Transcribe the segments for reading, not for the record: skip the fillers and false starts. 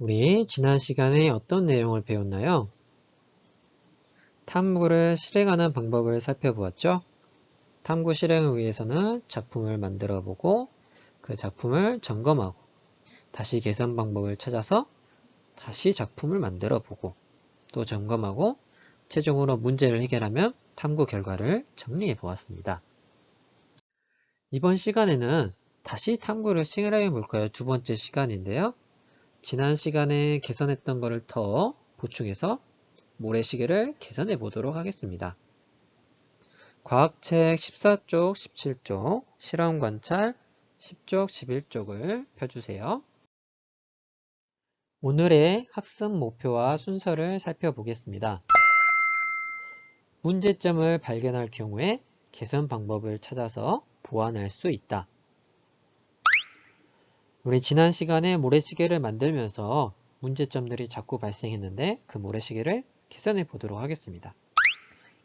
우리 지난 시간에 어떤 내용을 배웠나요? 탐구를 실행하는 방법을 살펴보았죠? 탐구 실행을 위해서는 작품을 만들어 보고 그 작품을 점검하고 다시 개선 방법을 찾아서 다시 작품을 만들어 보고 또 점검하고 최종으로 문제를 해결하면 탐구 결과를 정리해 보았습니다. 이번 시간에는 다시 탐구를 실행해 볼까요? 두 번째 시간인데요. 지난 시간에 개선했던 것을 더 보충해서 모래시계를 개선해 보도록 하겠습니다. 과학책 14쪽, 17쪽, 실험관찰 10쪽, 11쪽을 펴주세요. 오늘의 학습 목표와 순서를 살펴보겠습니다. 문제점을 발견할 경우에 개선 방법을 찾아서 보완할 수 있다. 우리 지난 시간에 모래시계를 만들면서 문제점들이 자꾸 발생했는데 그 모래시계를 개선해 보도록 하겠습니다.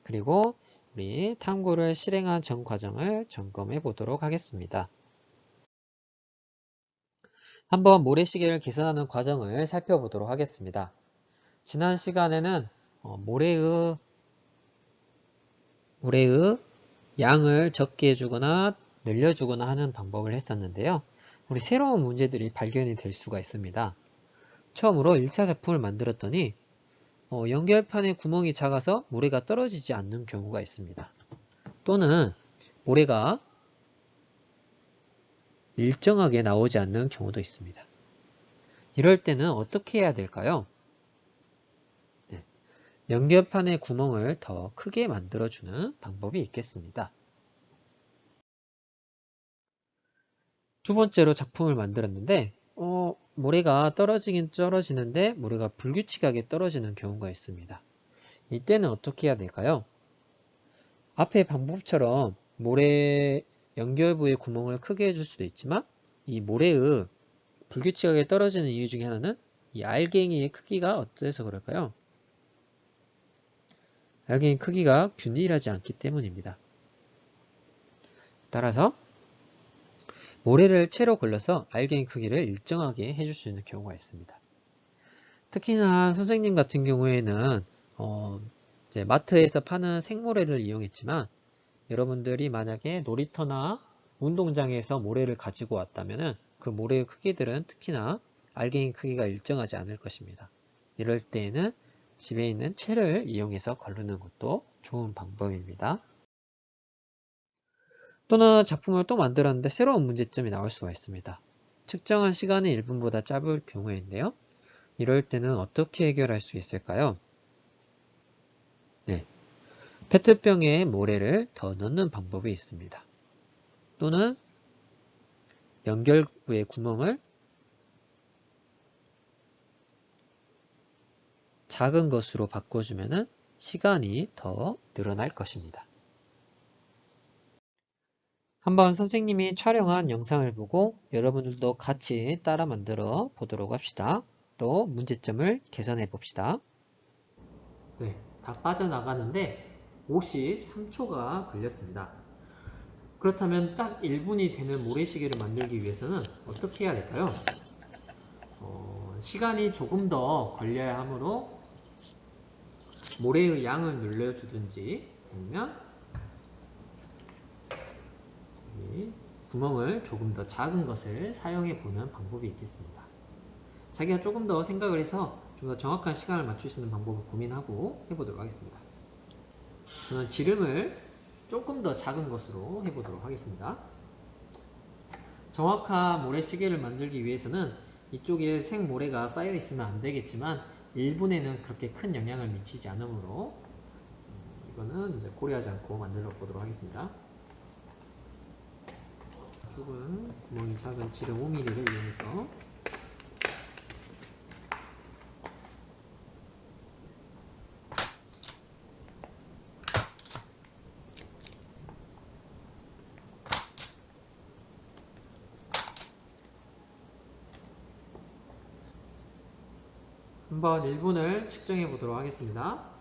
그리고 우리 탐구를 실행한 전 과정을 점검해 보도록 하겠습니다. 한번 모래시계를 개선하는 과정을 살펴보도록 하겠습니다. 지난 시간에는 모래의 양을 적게 해주거나 늘려주거나 하는 방법을 했었는데요. 우리 새로운 문제들이 발견이 될 수가 있습니다. 처음으로 1차 작품을 만들었더니 연결판에 구멍이 작아서 모래가 떨어지지 않는 경우가 있습니다. 또는 모래가 일정하게 나오지 않는 경우도 있습니다. 이럴 때는 어떻게 해야 될까요? 네, 연결판의 구멍을 더 크게 만들어주는 방법이 있겠습니다. 두 번째로 작품을 만들었는데 모래가 떨어지긴 떨어지는데 모래가 불규칙하게 떨어지는 경우가 있습니다. 이때는 어떻게 해야 될까요? 앞의 방법처럼 모래 연결부의 구멍을 크게 해줄 수도 있지만 이 모래의 불규칙하게 떨어지는 이유 중에 하나는 이 알갱이의 크기가 어때서 그럴까요? 알갱이 크기가 균일하지 않기 때문입니다. 따라서 모래를 채로 걸러서 알갱이 크기를 일정하게 해줄 수 있는 경우가 있습니다. 특히나 선생님 같은 경우에는 이제 마트에서 파는 생모래를 이용했지만 여러분들이 만약에 놀이터나 운동장에서 모래를 가지고 왔다면 그 모래의 크기들은 특히나 알갱이 크기가 일정하지 않을 것입니다. 이럴 때에는 집에 있는 채를 이용해서 걸르는 것도 좋은 방법입니다. 또는 작품을 또 만들었는데 새로운 문제점이 나올 수가 있습니다. 측정한 시간이 1분보다 짧을 경우인데요. 이럴 때는 어떻게 해결할 수 있을까요? 네, 페트병에 모래를 더 넣는 방법이 있습니다. 또는 연결부의 구멍을 작은 것으로 바꿔주면 시간이 더 늘어날 것입니다. 한번 선생님이 촬영한 영상을 보고 여러분들도 같이 따라 만들어 보도록 합시다. 또 문제점을 개선해 봅시다. 네, 다 빠져나가는데 53초가 걸렸습니다. 그렇다면 딱 1분이 되는 모래시계를 만들기 위해서는 어떻게 해야 될까요? 시간이 조금 더 걸려야 하므로 모래의 양을 늘려주든지 아니면 이 구멍을 조금 더 작은 것을 사용해 보는 방법이 있겠습니다. 자기가 조금 더 생각을 해서 좀 더 정확한 시간을 맞출 수 있는 방법을 고민하고 해보도록 하겠습니다. 저는 지름을 조금 더 작은 것으로 해보도록 하겠습니다. 정확한 모래시계를 만들기 위해서는 이쪽에 생모래가 쌓여 있으면 안 되겠지만 1분에는 그렇게 큰 영향을 미치지 않으므로 이거는 이제 고려하지 않고 만들어 보도록 하겠습니다. 좁은 구멍이 작은 지름 5mm를 이용해서 한번 1분을 측정해 보도록 하겠습니다.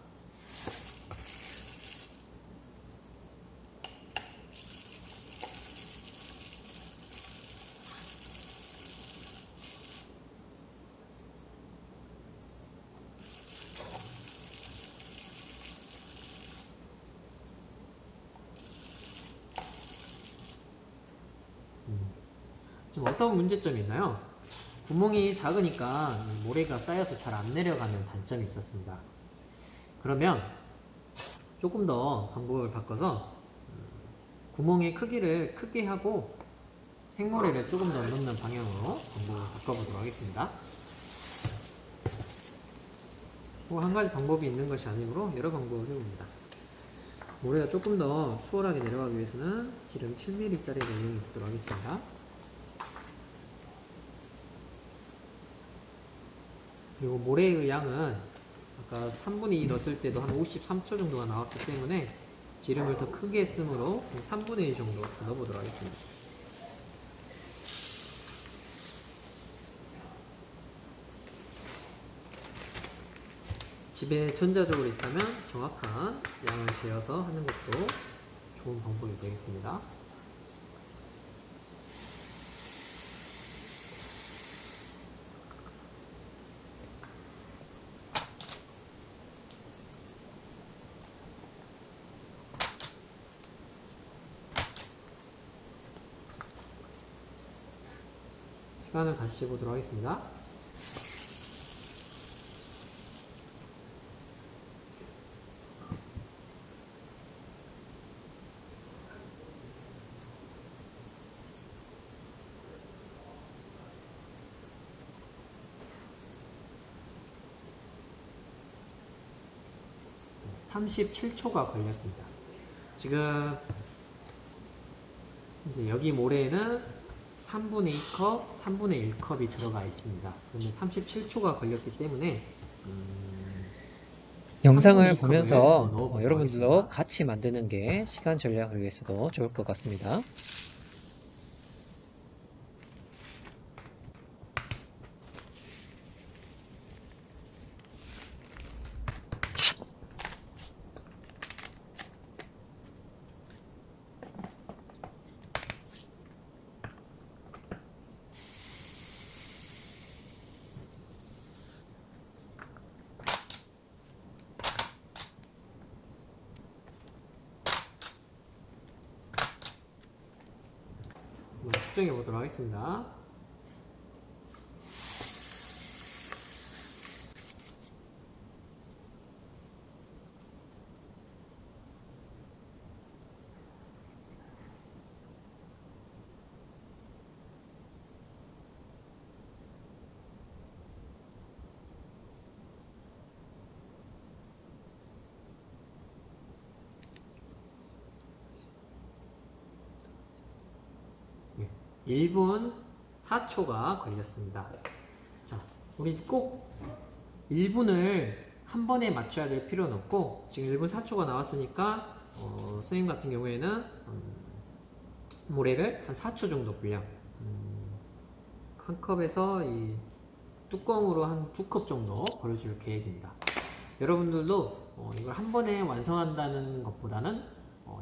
어떤 문제점이 있나요? 구멍이 작으니까 모래가 쌓여서 잘 안 내려가는 단점이 있었습니다. 그러면 조금 더 방법을 바꿔서 구멍의 크기를 크게 하고 생모래를 조금 더 넣는 방향으로 방법을 바꿔보도록 하겠습니다. 한 가지 방법이 있는 것이 아니므로 여러 방법을 해봅니다. 모래가 조금 더 수월하게 내려가기 위해서는 지름 7mm짜리를 이용해 보도록 하겠습니다. 그리고 모래의 양은 아까 3분의 2 넣었을 때도 한 53초 정도가 나왔기 때문에 지름을 더 크게 했으므로 3분의 1 정도 더 넣어보도록 하겠습니다. 집에 전자적으로 있다면 정확한 양을 재어서 하는 것도 좋은 방법이 되겠습니다. 시간을 같이 재보도록 하겠습니다. 네, 37초가 걸렸습니다. 지금 이제 여기 모래에는 3분의 2컵, 3분의 1컵이 들어가 있습니다. 그런데 37초가 걸렸기 때문에 영상을 보면서 여러분들도 여러분들도 같이 만드는 게 시간 절약을 위해서도 좋을 것 같습니다. 측정해 보도록 하겠습니다. 네, 1분 4초가 걸렸습니다. 자, 우리 꼭 1분을 한 번에 맞춰야 될 필요는 없고 지금 1분 4초가 나왔으니까 선생님 같은 경우에는 모래를 한 4초 정도 분량 한 컵에서 이 뚜껑으로 한 2컵 정도 버려줄 계획입니다. 여러분들도 이걸 한 번에 완성한다는 것보다는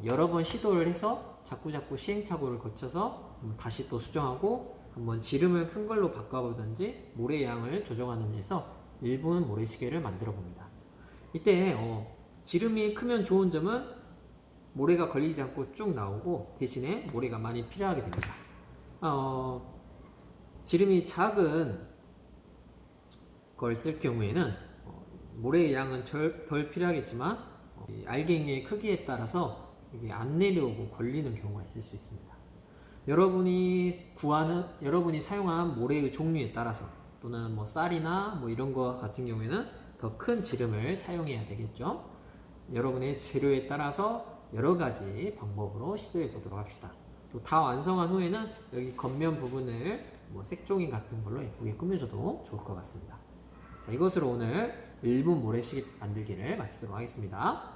여러 번 시도를 해서 자꾸자꾸 시행착오를 거쳐서 다시 또 수정하고 한번 지름을 큰 걸로 바꿔보든지 모래 양을 조정하는 데서 1분 모래시계를 만들어 봅니다. 이때 지름이 크면 좋은 점은 모래가 걸리지 않고 쭉 나오고 대신에 모래가 많이 필요하게 됩니다. 지름이 작은 걸 쓸 경우에는 모래의 양은 덜 필요하겠지만 알갱이의 크기에 따라서 이게 안 내려오고 걸리는 경우가 있을 수 있습니다. 여러분이 사용한 모래의 종류에 따라서 또는 뭐 쌀이나 뭐 이런 거 같은 경우에는 더 큰 지름을 사용해야 되겠죠. 여러분의 재료에 따라서 여러 가지 방법으로 시도해 보도록 합시다. 또 다 완성한 후에는 여기 겉면 부분을 뭐 색종이 같은 걸로 예쁘게 꾸며줘도 좋을 것 같습니다. 자, 이것으로 오늘 1분 모래시계 만들기를 마치도록 하겠습니다.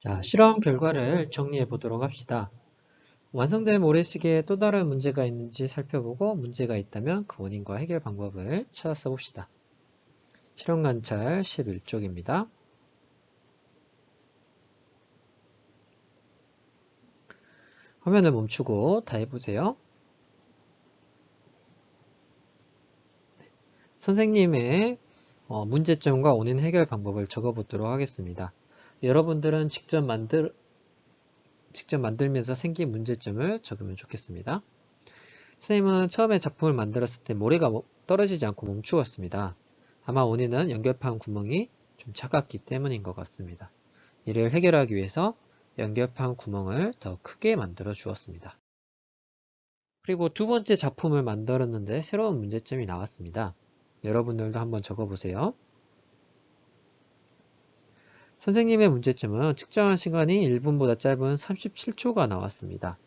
자, 실험 결과를 정리해 보도록 합시다. 완성된 모래시계에 또 다른 문제가 있는지 살펴보고 문제가 있다면 그 원인과 해결 방법을 찾아서 봅시다. 실험 관찰 11쪽입니다. 화면을 멈추고 다 해보세요. 선생님의 문제점과 원인 해결 방법을 적어보도록 하겠습니다. 여러분들은 직접 만들면서 생긴 문제점을 적으면 좋겠습니다. 선생님은 처음에 작품을 만들었을 때 모래가 떨어지지 않고 멈추었습니다. 아마 원인은 연결판 구멍이 좀 작았기 때문인 것 같습니다. 이를 해결하기 위해서 연결판 구멍을 더 크게 만들어 주었습니다. 그리고 두 번째 작품을 만들었는데 새로운 문제점이 나왔습니다. 여러분들도 한번 적어보세요. 선생님의 문제점은 측정한 시간이 1분보다 짧은 37초가 나왔습니다.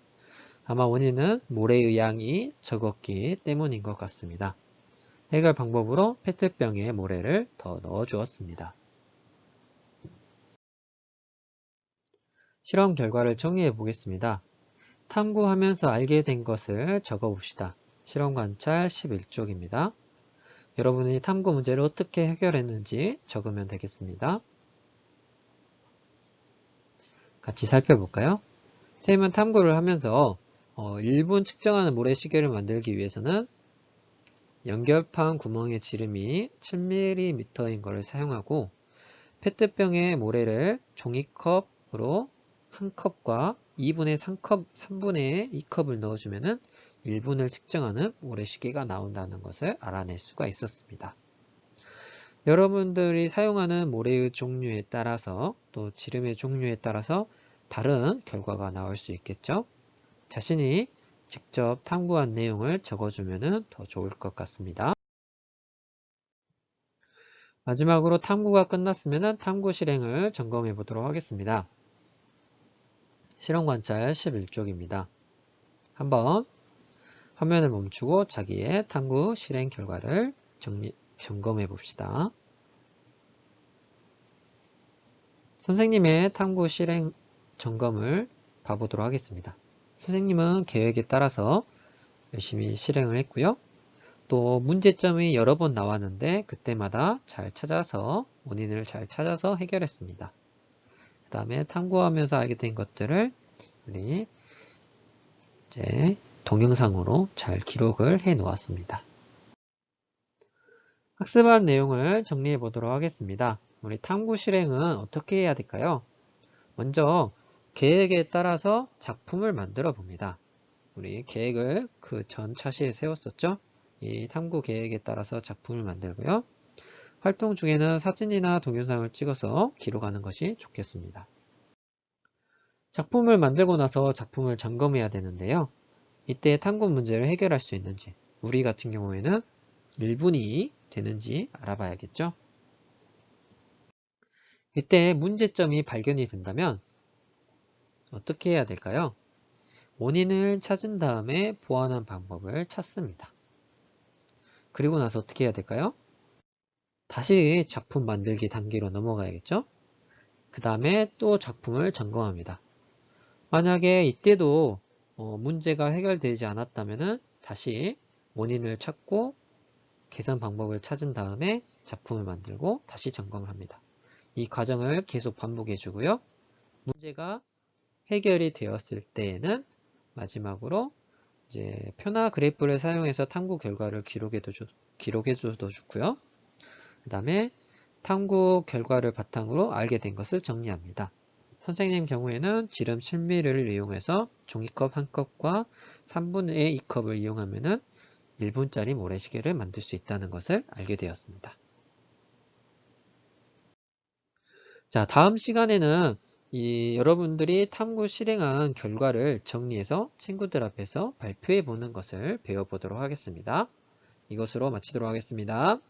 아마 원인은 모래의 양이 적었기 때문인 것 같습니다. 해결 방법으로 페트병에 모래를 더 넣어 주었습니다. 실험 결과를 정리해 보겠습니다. 탐구하면서 알게 된 것을 적어 봅시다. 실험 관찰 11쪽입니다. 여러분이 탐구 문제를 어떻게 해결했는지 적으면 되겠습니다. 같이 살펴볼까요? 쌤은 탐구를 하면서 1분 측정하는 모래시계를 만들기 위해서는 연결판 구멍의 지름이 7mm인 것을 사용하고 페트병에 모래를 종이컵으로 한 컵과 2분의 3분의 2컵을 넣어주면 1분을 측정하는 모래시계가 나온다는 것을 알아낼 수가 있었습니다. 여러분들이 사용하는 모래의 종류에 따라서 또 지름의 종류에 따라서 다른 결과가 나올 수 있겠죠. 자신이 직접 탐구한 내용을 적어주면 더 좋을 것 같습니다. 마지막으로 탐구가 끝났으면 탐구 실행을 점검해 보도록 하겠습니다. 실험 관찰 11쪽입니다. 한번 화면을 멈추고 자기의 탐구 실행 결과를 점검해 봅시다. 선생님의 탐구 실행 점검을 봐보도록 하겠습니다. 선생님은 계획에 따라서 열심히 실행을 했고요. 또 문제점이 여러 번 나왔는데 그때마다 잘 찾아서 원인을 잘 찾아서 해결했습니다. 그 다음에 탐구하면서 알게 된 것들을 우리 이제 동영상으로 잘 기록을 해 놓았습니다. 학습한 내용을 정리해 보도록 하겠습니다. 우리 탐구 실행은 어떻게 해야 될까요? 먼저 계획에 따라서 작품을 만들어 봅니다. 우리 계획을 그 전 차시에 세웠었죠? 이 탐구 계획에 따라서 작품을 만들고요. 활동 중에는 사진이나 동영상을 찍어서 기록하는 것이 좋겠습니다. 작품을 만들고 나서 작품을 점검해야 되는데요. 이때 탐구 문제를 해결할 수 있는지, 우리 같은 경우에는 1분이 되는지 알아봐야겠죠. 이때 문제점이 발견이 된다면 어떻게 해야 될까요? 원인을 찾은 다음에 보완한 방법을 찾습니다. 그리고 나서 어떻게 해야 될까요? 다시 작품 만들기 단계로 넘어가야겠죠? 그 다음에 또 작품을 점검합니다. 만약에 이때도 문제가 해결되지 않았다면 다시 원인을 찾고 개선 방법을 찾은 다음에 작품을 만들고 다시 점검을 합니다. 이 과정을 계속 반복해 주고요. 문제가 해결이 되었을 때에는 마지막으로 이제 표나 그래프를 사용해서 탐구 결과를 기록해 줘도 좋고요. 그 다음에 탐구 결과를 바탕으로 알게 된 것을 정리합니다. 선생님 경우에는 지름 7mm를 이용해서 종이컵 한 컵과 3분의 2컵을 이용하면 1분짜리 모래시계를 만들 수 있다는 것을 알게 되었습니다. 자, 다음 시간에는 여러분들이 탐구 실행한 결과를 정리해서 친구들 앞에서 발표해 보는 것을 배워보도록 하겠습니다. 이것으로 마치도록 하겠습니다.